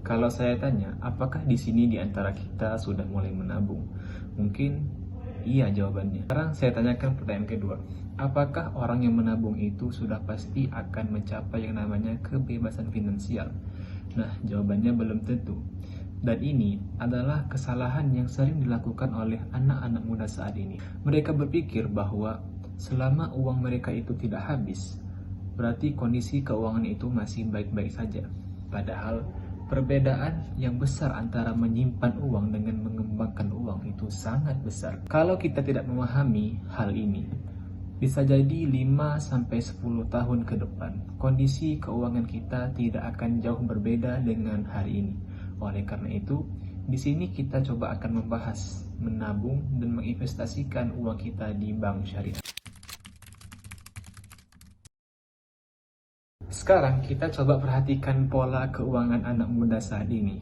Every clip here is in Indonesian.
Kalau saya tanya, apakah di sini di antara kita sudah mulai menabung? Mungkin iya jawabannya. Sekarang saya tanyakan pertanyaan kedua. Apakah orang yang menabung itu sudah pasti akan mencapai yang namanya kebebasan finansial? Nah, jawabannya belum tentu. Dan ini adalah kesalahan yang sering dilakukan oleh anak-anak muda saat ini. Mereka berpikir bahwa selama uang mereka itu tidak habis, berarti kondisi keuangan itu masih baik-baik saja. Padahal perbedaan yang besar antara menyimpan uang dengan mengembangkan uang itu sangat besar. Kalau kita tidak memahami hal ini, bisa jadi 5-10 tahun ke depan, kondisi keuangan kita tidak akan jauh berbeda dengan hari ini. Oleh karena itu, di sini kita coba akan membahas menabung dan menginvestasikan uang kita di bank syariah. Sekarang kita coba perhatikan pola keuangan anak muda saat ini.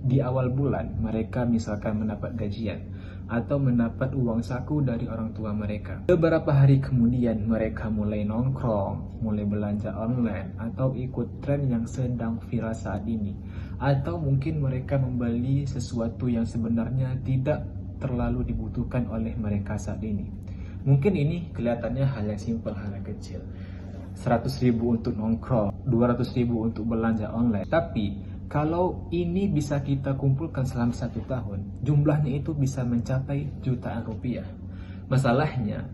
Di awal bulan, mereka misalkan mendapat gajian atau mendapat uang saku dari orang tua mereka. Beberapa hari kemudian, mereka mulai nongkrong, mulai belanja online, atau ikut tren yang sedang viral saat ini. Atau mungkin mereka membeli sesuatu yang sebenarnya tidak terlalu dibutuhkan oleh mereka saat ini. Mungkin ini kelihatannya hal yang simpel, hal yang kecil. 100.000 untuk nongkrong, 200.000 untuk belanja online. Tapi kalau ini bisa kita kumpulkan selama 1 tahun, jumlahnya itu bisa mencapai jutaan rupiah. Masalahnya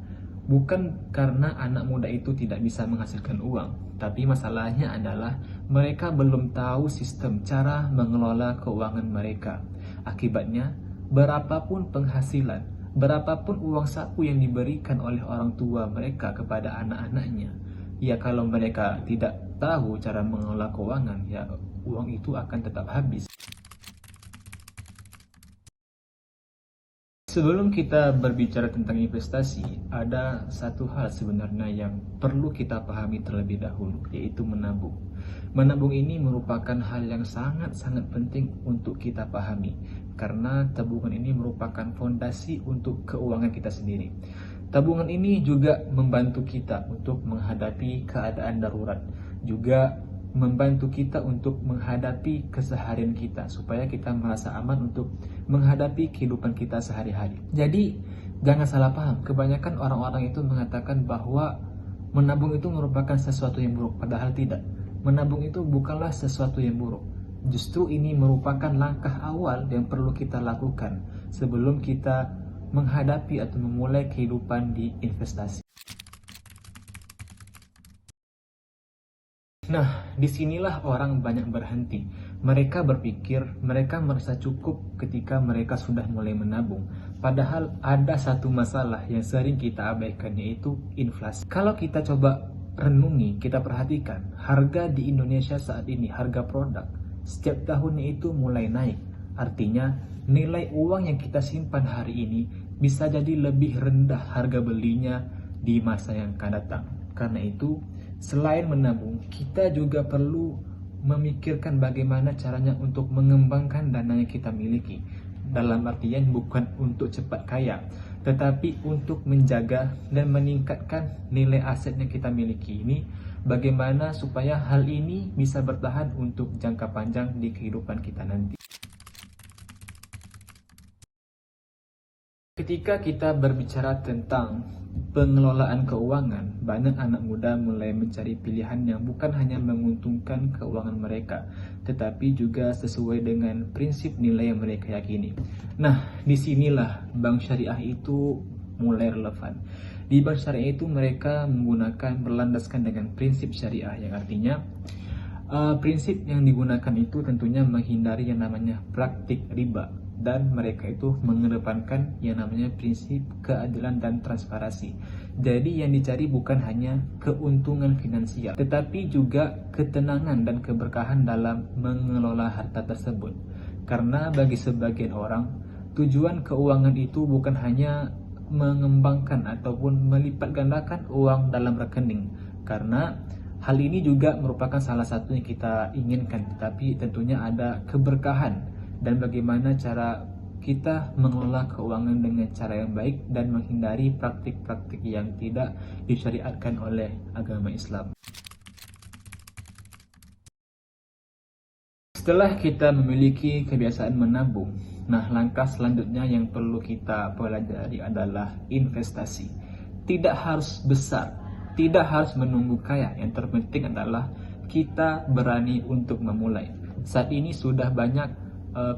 bukan karena anak muda itu tidak bisa menghasilkan uang, tapi masalahnya adalah mereka belum tahu sistem cara mengelola keuangan mereka. Akibatnya, berapapun penghasilan, berapapun uang saku yang diberikan oleh orang tua mereka kepada anak-anaknya, ya kalau mereka tidak tahu cara mengelola keuangan, ya uang itu akan tetap habis. Sebelum kita berbicara tentang investasi, ada satu hal sebenarnya yang perlu kita pahami terlebih dahulu, yaitu menabung. Menabung ini merupakan hal yang sangat-sangat penting untuk kita pahami, karena tabungan ini merupakan fondasi untuk keuangan kita sendiri. Tabungan ini juga membantu kita untuk menghadapi keadaan darurat, juga membantu kita untuk menghadapi keseharian kita, supaya kita merasa aman untuk menghadapi kehidupan kita sehari-hari. Jadi jangan salah paham, kebanyakan orang-orang itu mengatakan bahwa menabung itu merupakan sesuatu yang buruk, padahal tidak. Menabung itu bukanlah sesuatu yang buruk. Justru ini merupakan langkah awal yang perlu kita lakukan sebelum kita menghadapi atau memulai kehidupan di investasi. Nah, disinilah orang banyak berhenti. Mereka berpikir mereka merasa cukup ketika mereka sudah mulai menabung. Padahal ada satu masalah yang sering kita abaikan, yaitu inflasi. Kalau kita coba renungi, kita perhatikan, harga di Indonesia saat ini, harga produk, setiap tahunnya itu mulai naik. Artinya, nilai uang yang kita simpan hari ini bisa jadi lebih rendah harga belinya di masa yang akan datang. Karena itu, selain menabung, kita juga perlu memikirkan bagaimana caranya untuk mengembangkan dana yang kita miliki. Dalam artian bukan untuk cepat kaya, tetapi untuk menjaga dan meningkatkan nilai aset yang kita miliki ini. Bagaimana supaya hal ini bisa bertahan untuk jangka panjang di kehidupan kita nanti. Ketika kita berbicara tentang pengelolaan keuangan, banyak anak muda mulai mencari pilihan yang bukan hanya menguntungkan keuangan mereka, tetapi juga sesuai dengan prinsip nilai yang mereka yakini. Nah, disinilah bank syariah itu mulai relevan. Di bank syariah itu mereka menggunakan berlandaskan dengan prinsip syariah, yang artinya prinsip yang digunakan itu tentunya menghindari yang namanya praktik riba, dan mereka itu mengedepankan yang namanya prinsip keadilan dan transparansi. Jadi yang dicari bukan hanya keuntungan finansial, tetapi juga ketenangan dan keberkahan dalam mengelola harta tersebut. Karena bagi sebagian orang, tujuan keuangan itu bukan hanya mengembangkan ataupun melipat gandakan uang dalam rekening, karena hal ini juga merupakan salah satu yang kita inginkan, tetapi tentunya ada keberkahan dan bagaimana cara kita mengelola keuangan dengan cara yang baik dan menghindari praktik-praktik yang tidak disyariatkan oleh agama Islam. Setelah kita memiliki kebiasaan menabung, nah langkah selanjutnya yang perlu kita pelajari adalah investasi. Tidak harus besar, tidak harus menunggu kaya, yang terpenting adalah kita berani untuk memulai. Saat ini sudah banyak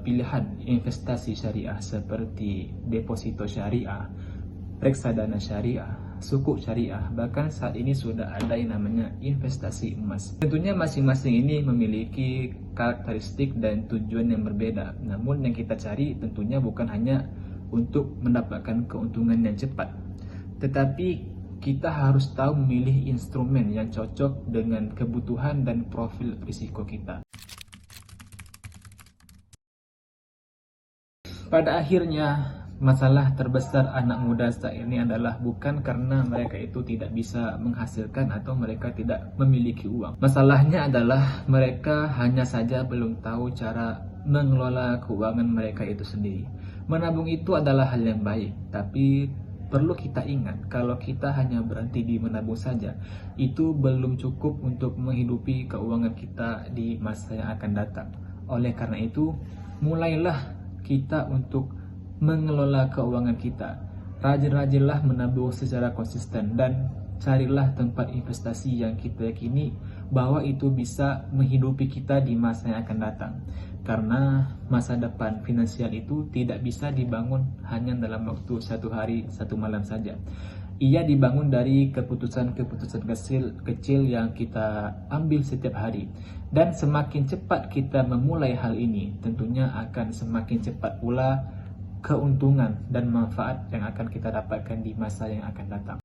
pilihan investasi syariah seperti deposito syariah, reksadana syariah, sukuk syariah, bahkan saat ini sudah ada yang namanya investasi emas. Tentunya masing-masing ini memiliki karakteristik dan tujuan yang berbeda. Namun yang kita cari tentunya bukan hanya untuk mendapatkan keuntungan yang cepat, tetapi kita harus tahu memilih instrumen yang cocok dengan kebutuhan dan profil risiko kita. Pada akhirnya, masalah terbesar anak muda saat ini adalah bukan karena mereka itu tidak bisa menghasilkan atau mereka tidak memiliki uang. Masalahnya adalah mereka hanya saja belum tahu cara mengelola keuangan mereka itu sendiri. Menabung itu adalah hal yang baik, tapi perlu kita ingat kalau kita hanya berhenti di menabung saja, itu belum cukup untuk menghidupi keuangan kita di masa yang akan datang. Oleh karena itu, mulailah kita untuk mengelola keuangan kita. Rajin-rajinlah menabung secara konsisten dan carilah tempat investasi yang kita yakini bahwa itu bisa menghidupi kita di masa yang akan datang. Karena masa depan finansial itu tidak bisa dibangun hanya dalam waktu satu hari, satu malam saja. Ia dibangun dari keputusan-keputusan kecil yang kita ambil setiap hari. Dan semakin cepat kita memulai hal ini, tentunya akan semakin cepat pula keuntungan dan manfaat yang akan kita dapatkan di masa yang akan datang.